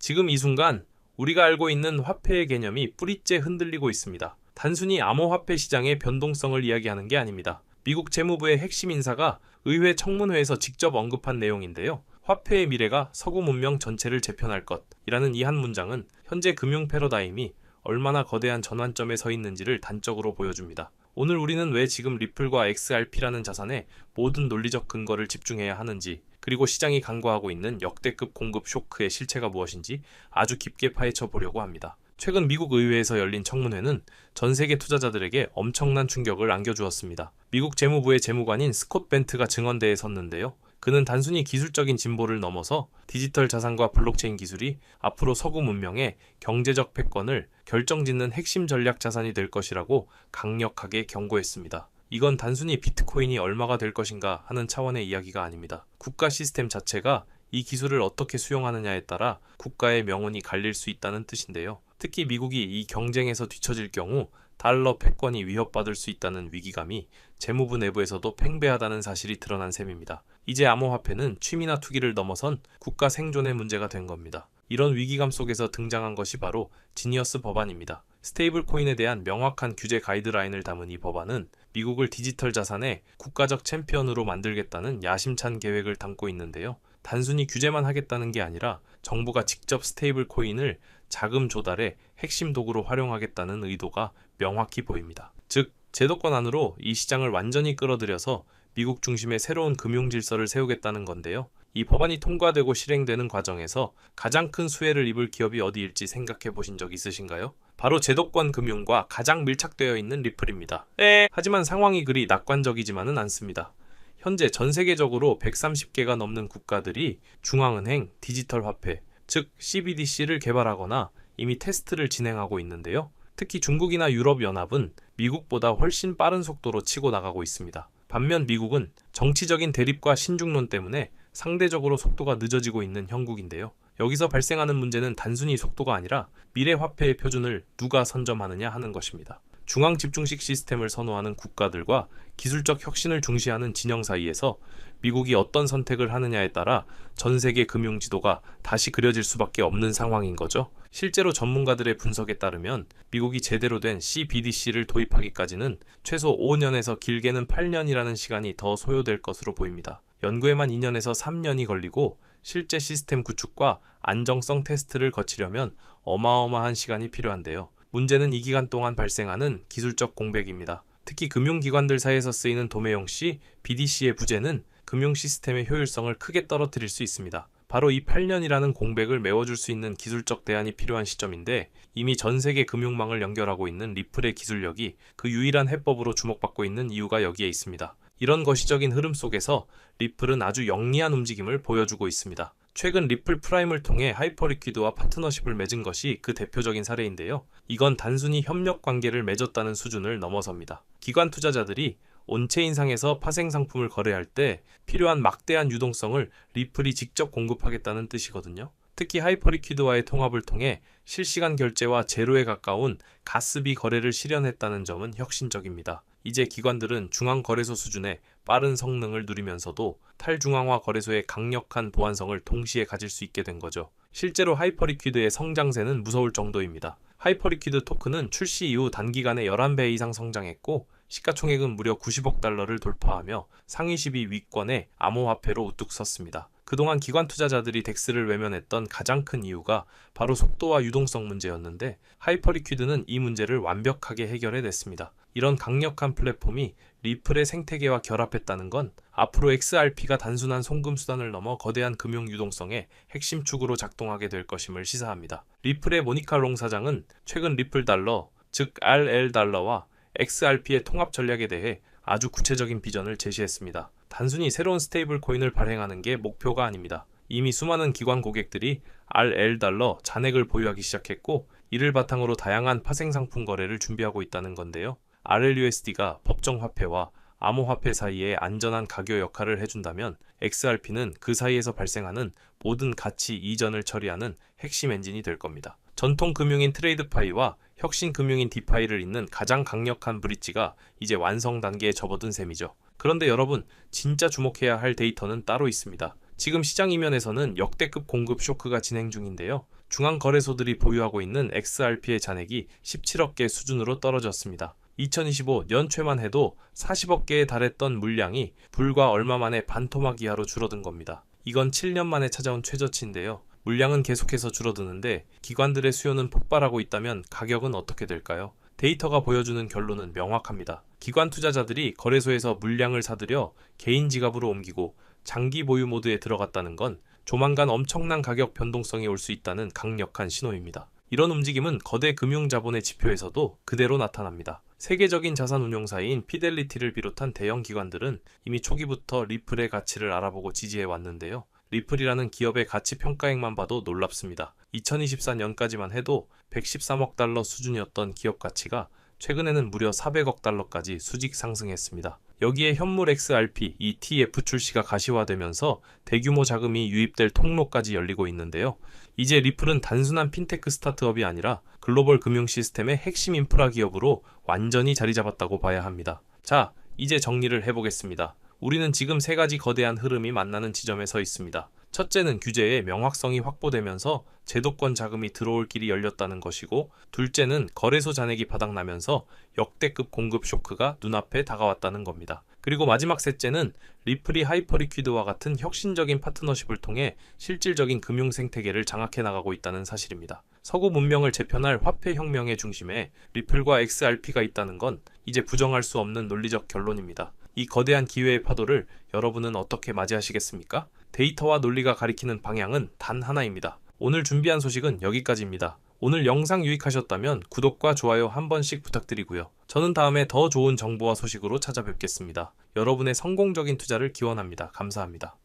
지금 이 순간 우리가 알고 있는 화폐의 개념이 뿌리째 흔들리고 있습니다. 단순히 암호화폐 시장의 변동성을 이야기하는 게 아닙니다. 미국 재무부의 핵심 인사가 의회 청문회에서 직접 언급한 내용인데요. 화폐의 미래가 서구 문명 전체를 재편할 것이라는 이 한 문장은 현재 금융 패러다임이 얼마나 거대한 전환점에 서 있는지를 단적으로 보여줍니다. 오늘 우리는 왜 지금 리플과 XRP라는 자산에 모든 논리적 근거를 집중해야 하는지, 그리고 시장이 간과하고 있는 역대급 공급 쇼크의 실체가 무엇인지 아주 깊게 파헤쳐 보려고 합니다. 최근 미국 의회에서 열린 청문회는 전 세계 투자자들에게 엄청난 충격을 안겨주었습니다. 미국 재무부의 재무관인 스콧 벤트가 증언대에 섰는데요. 그는 단순히 기술적인 진보를 넘어서 디지털 자산과 블록체인 기술이 앞으로 서구 문명의 경제적 패권을 결정짓는 핵심 전략 자산이 될 것이라고 강력하게 경고했습니다. 이건 단순히 비트코인이 얼마가 될 것인가 하는 차원의 이야기가 아닙니다. 국가 시스템 자체가 이 기술을 어떻게 수용하느냐에 따라 국가의 명운이 갈릴 수 있다는 뜻인데요. 특히 미국이 이 경쟁에서 뒤처질 경우 달러 패권이 위협받을 수 있다는 위기감이 재무부 내부에서도 팽배하다는 사실이 드러난 셈입니다. 이제 암호화폐는 취미나 투기를 넘어선 국가 생존의 문제가 된 겁니다. 이런 위기감 속에서 등장한 것이 바로 지니어스 법안입니다. 스테이블 코인에 대한 명확한 규제 가이드라인을 담은 이 법안은 미국을 디지털 자산의 국가적 챔피언으로 만들겠다는 야심찬 계획을 담고 있는데요. 단순히 규제만 하겠다는 게 아니라 정부가 직접 스테이블 코인을 자금 조달의 핵심 도구로 활용하겠다는 의도가 명확히 보입니다. 즉, 제도권 안으로 이 시장을 완전히 끌어들여서 미국 중심의 새로운 금융 질서를 세우겠다는 건데요. 이 법안이 통과되고 실행되는 과정에서 가장 큰 수혜를 입을 기업이 어디일지 생각해 보신 적 있으신가요? 바로 제도권 금융과 가장 밀착되어 있는 리플입니다. 하지만 상황이 그리 낙관적이지만은 않습니다. 현재 전 세계적으로 130개가 넘는 국가들이 중앙은행 디지털 화폐, 즉 CBDC를 개발하거나 이미 테스트를 진행하고 있는데요. 특히 중국이나 유럽연합은 미국보다 훨씬 빠른 속도로 치고 나가고 있습니다. 반면 미국은 정치적인 대립과 신중론 때문에 상대적으로 속도가 늦어지고 있는 형국인데요. 여기서 발생하는 문제는 단순히 속도가 아니라 미래 화폐의 표준을 누가 선점하느냐 하는 것입니다. 중앙 집중식 시스템을 선호하는 국가들과 기술적 혁신을 중시하는 진영 사이에서 미국이 어떤 선택을 하느냐에 따라 전 세계 금융 지도가 다시 그려질 수밖에 없는 상황인 거죠. 실제로 전문가들의 분석에 따르면 미국이 제대로 된 CBDC를 도입하기까지는 최소 5년에서 길게는 8년이라는 시간이 더 소요될 것으로 보입니다. 연구에만 2년에서 3년이 걸리고 실제 시스템 구축과 안정성 테스트를 거치려면 어마어마한 시간이 필요한데요. 문제는 이 기간 동안 발생하는 기술적 공백입니다. 특히 금융기관들 사이에서 쓰이는 도매형시 BDC의 부재는 금융 시스템의 효율성을 크게 떨어뜨릴 수 있습니다. 바로 이 8년이라는 공백을 메워줄 수 있는 기술적 대안이 필요한 시점인데 이미 전 세계 금융망을 연결하고 있는 리플의 기술력이 그 유일한 해법으로 주목받고 있는 이유가 여기에 있습니다. 이런 거시적인 흐름 속에서 리플은 아주 영리한 움직임을 보여주고 있습니다. 최근 리플 프라임을 통해 하이퍼리퀴드와 파트너십을 맺은 것이 그 대표적인 사례인데요. 이건 단순히 협력 관계를 맺었다는 수준을 넘어섭니다. 기관 투자자들이 온체인상에서 파생 상품을 거래할 때 필요한 막대한 유동성을 리플이 직접 공급하겠다는 뜻이거든요. 특히 하이퍼리퀴드와의 통합을 통해 실시간 결제와 제로에 가까운 가스비 거래를 실현했다는 점은 혁신적입니다. 이제 기관들은 중앙거래소 수준의 빠른 성능을 누리면서도 탈중앙화 거래소의 강력한 보안성을 동시에 가질 수 있게 된 거죠. 실제로 하이퍼리퀴드의 성장세는 무서울 정도입니다. 하이퍼리퀴드 토큰은 출시 이후 단기간에 11배 이상 성장했고 시가총액은 무려 90억 달러를 돌파하며 상위 10위 위권의 암호화폐로 우뚝 섰습니다. 그동안 기관 투자자들이 덱스를 외면했던 가장 큰 이유가 바로 속도와 유동성 문제였는데 하이퍼리퀴드는 이 문제를 완벽하게 해결해냈습니다. 이런 강력한 플랫폼이 리플의 생태계와 결합했다는 건 앞으로 XRP가 단순한 송금 수단을 넘어 거대한 금융 유동성의 핵심 축으로 작동하게 될 것임을 시사합니다. 리플의 모니카 롱 사장은 최근 리플 달러, 즉 RL 달러와 XRP의 통합 전략에 대해 아주 구체적인 비전을 제시했습니다. 단순히 새로운 스테이블 코인을 발행하는 게 목표가 아닙니다. 이미 수많은 기관 고객들이 RL 달러 잔액을 보유하기 시작했고 이를 바탕으로 다양한 파생 상품 거래를 준비하고 있다는 건데요. RLUSD가 법정 화폐와 암호화폐 사이에 안전한 가교 역할을 해준다면 XRP는 그 사이에서 발생하는 모든 가치 이전을 처리하는 핵심 엔진이 될 겁니다. 전통 금융인 트레이드파이와 혁신 금융인 디파이를 잇는 가장 강력한 브릿지가 이제 완성 단계에 접어든 셈이죠. 그런데 여러분, 진짜 주목해야 할 데이터는 따로 있습니다. 지금 시장 이면에서는 역대급 공급 쇼크가 진행 중인데요. 중앙거래소들이 보유하고 있는 XRP의 잔액이 17억 개 수준으로 떨어졌습니다. 2025 연초만 해도 40억 개에 달했던 물량이 불과 얼마 만에 반토막 이하로 줄어든 겁니다. 이건 7년 만에 찾아온 최저치인데요. 물량은 계속해서 줄어드는데 기관들의 수요는 폭발하고 있다면 가격은 어떻게 될까요? 데이터가 보여주는 결론은 명확합니다. 기관 투자자들이 거래소에서 물량을 사들여 개인 지갑으로 옮기고 장기 보유 모드에 들어갔다는 건 조만간 엄청난 가격 변동성이 올 수 있다는 강력한 신호입니다. 이런 움직임은 거대 금융자본의 지표에서도 그대로 나타납니다. 세계적인 자산 운용사인 피델리티를 비롯한 대형 기관들은 이미 초기부터 리플의 가치를 알아보고 지지해 왔는데요. 리플이라는 기업의 가치 평가액만 봐도 놀랍습니다. 2024년까지만 해도 113억 달러 수준이었던 기업 가치가 최근에는 무려 400억 달러까지 수직 상승했습니다. 여기에 현물 XRP, ETF 출시가 가시화되면서 대규모 자금이 유입될 통로까지 열리고 있는데요. 이제 리플은 단순한 핀테크 스타트업이 아니라 글로벌 금융 시스템의 핵심 인프라 기업으로 완전히 자리 잡았다고 봐야 합니다. 자, 이제 정리를 해보겠습니다. 우리는 지금 세 가지 거대한 흐름이 만나는 지점에 서 있습니다. 첫째는 규제의 명확성이 확보되면서 제도권 자금이 들어올 길이 열렸다는 것이고, 둘째는 거래소 잔액이 바닥나면서 역대급 공급 쇼크가 눈앞에 다가왔다는 겁니다. 그리고 마지막 셋째는 리플이 하이퍼리퀴드와 같은 혁신적인 파트너십을 통해 실질적인 금융 생태계를 장악해 나가고 있다는 사실입니다. 서구 문명을 재편할 화폐 혁명의 중심에 리플과 XRP가 있다는 건 이제 부정할 수 없는 논리적 결론입니다. 이 거대한 기회의 파도를 여러분은 어떻게 맞이하시겠습니까? 데이터와 논리가 가리키는 방향은 단 하나입니다. 오늘 준비한 소식은 여기까지입니다. 오늘 영상 유익하셨다면 구독과 좋아요 한 번씩 부탁드리고요. 저는 다음에 더 좋은 정보와 소식으로 찾아뵙겠습니다. 여러분의 성공적인 투자를 기원합니다. 감사합니다.